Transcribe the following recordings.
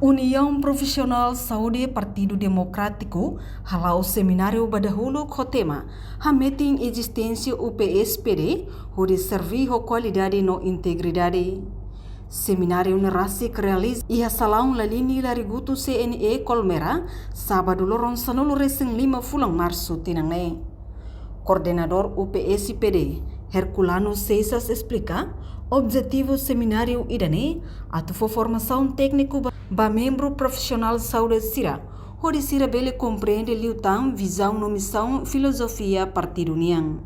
União Profissional Saúde Partido Democrático halau seminário badahulu khotema hameting existência UPSPD onde servir a qualidade no integridade. Seminário narasi que realiza ia salão lalini larigutu CNE Colmera sábado loron sanolo resing 5 fulang março tinangne. Coordenador UPSPD Herculano Seisas explica objetivo seminário idane atu formação técnico ba membro profissional saúde sira onde sira bele compreende liutang visão no missão filosofia partido niang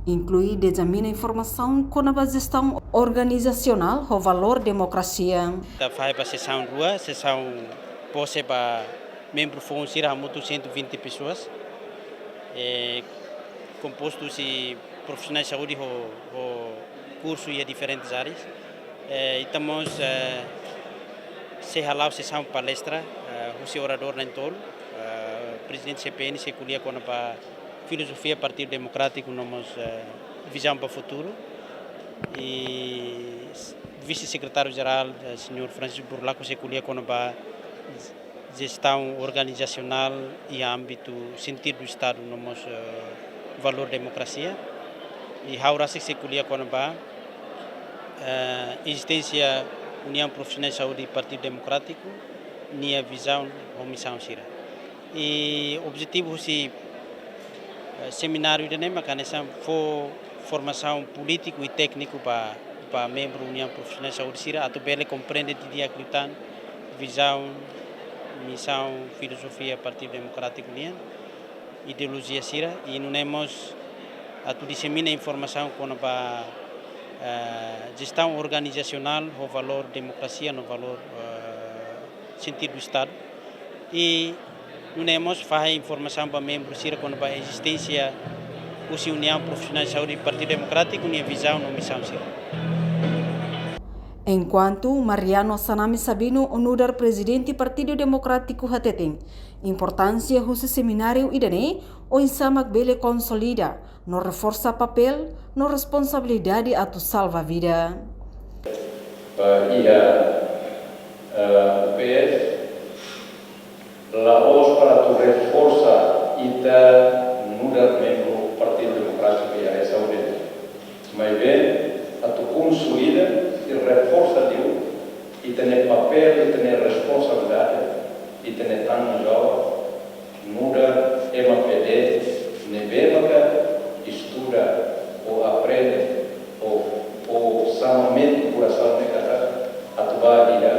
inclui examina informação com a gestão organizacional o valor democracia. Da faz para sessão 2, sessão pose para membro fon sira muito 120 pessoas composto de profissionais de saúde o curso e diferentes áreas. Estamos se halau sessão palestra, o orador Nantol, presidente CPN se colhia com a filosofia Partido Democrático, nós visão para o futuro e vice-secretário-geral, senhor Francisco Burlaco, se colhia com a gestão organizacional e âmbito sentido do Estado, nós valor democracia e haura se colhia com a existência União Profissional de Saúde e Partido Democrático, minha visão ou missão sira. E o objetivo se seminário de mecanismo for formação político e técnico para membro da União Profissional de Saúde sira, a bele compreende de dia critan visão, missão, filosofia Partido Democrático nian, ideologia sira e não temos a tu dissemina informação com a gestão organizacional, o valor democracia, no valor sentido do Estado e não temos faz informação para membros sira com a existência da União Profissional de Saúde e Partido Democrático e visão no missão sira. Enquanto Mariano Sanami Sabino, onudar presidente Partido Democrático Hateteng, importância do seminário idane o insamak bele consolida, no reforça papel, no responsabilidade a tu salva vida. UPS, laos para tu reforça ita mudar membro Partido Democrático e a saúde, mas bem a tu consolida e reforça e tem papel, e tem responsabilidade, e tem tanto jogo, muda MPD, nevemaca, estuda, ou aprende, ou samamento coração de cada, atuar ida,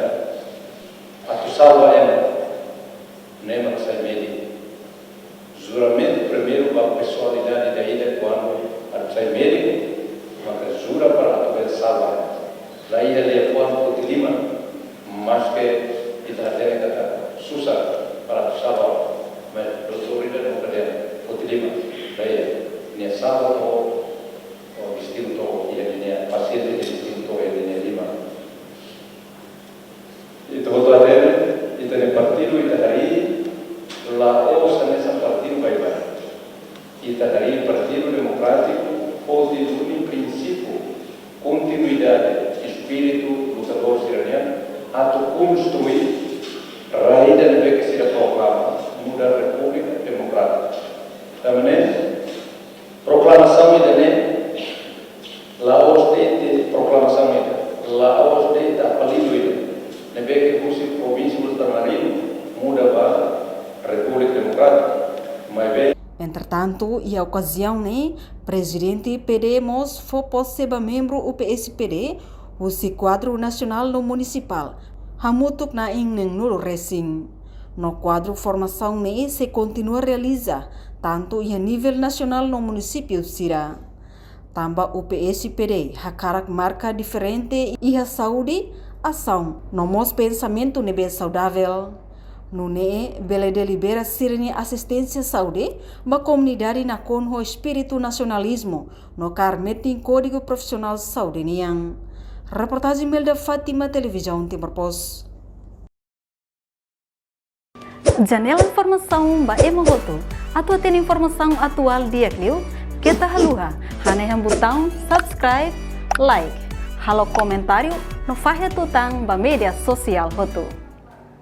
atu salva nema que sai médico. Juramento primeiro para a personalidade da ida quando atu sai médico, mas jura para atu salva. Daí ele quando utilima, mas que kita ada kata susah para salvar, mas doutor ini não pode utilima. Daí ni salva o distinto ini paciente distinto ini lima. Itu betul ada itu ni partido itu hari la osa nessa partido baik-baik. Itu hari Partido Democrático pode unir princípio continuidade espírito lutador siraniano atau construir raih dan baik sira proklama muda República Democrática. Tamane proklamação idane laos de proklamação ida laos de apelido ida nebe que província do Tamarino muda ba República Democrática. Mas entretanto, e a ocasião, presidente PD Mos foi possível membro UPSPD, o quadro nacional no municipal, hamutuk na neng nulo racing. No quadro formação se continua a realizar, tanto a nível nacional no município Sira. Tamba UPSPD, hakarak marca diferente e a saúde, ação, no mos pensamento nebe saudável. No bele delibera sirene assistência saúde, ba comunidade na conho espírito nacionalismo, no carmeting código profissional saúde niang. Reportagem Melda Fátima, Televisão Timor Pos. Janela informação ba emogoto. Atua tem informação atual dia kliu, kita haluha, haneham botão subscribe, like, halo comentário, no fahe tutang ba media sosial hotu.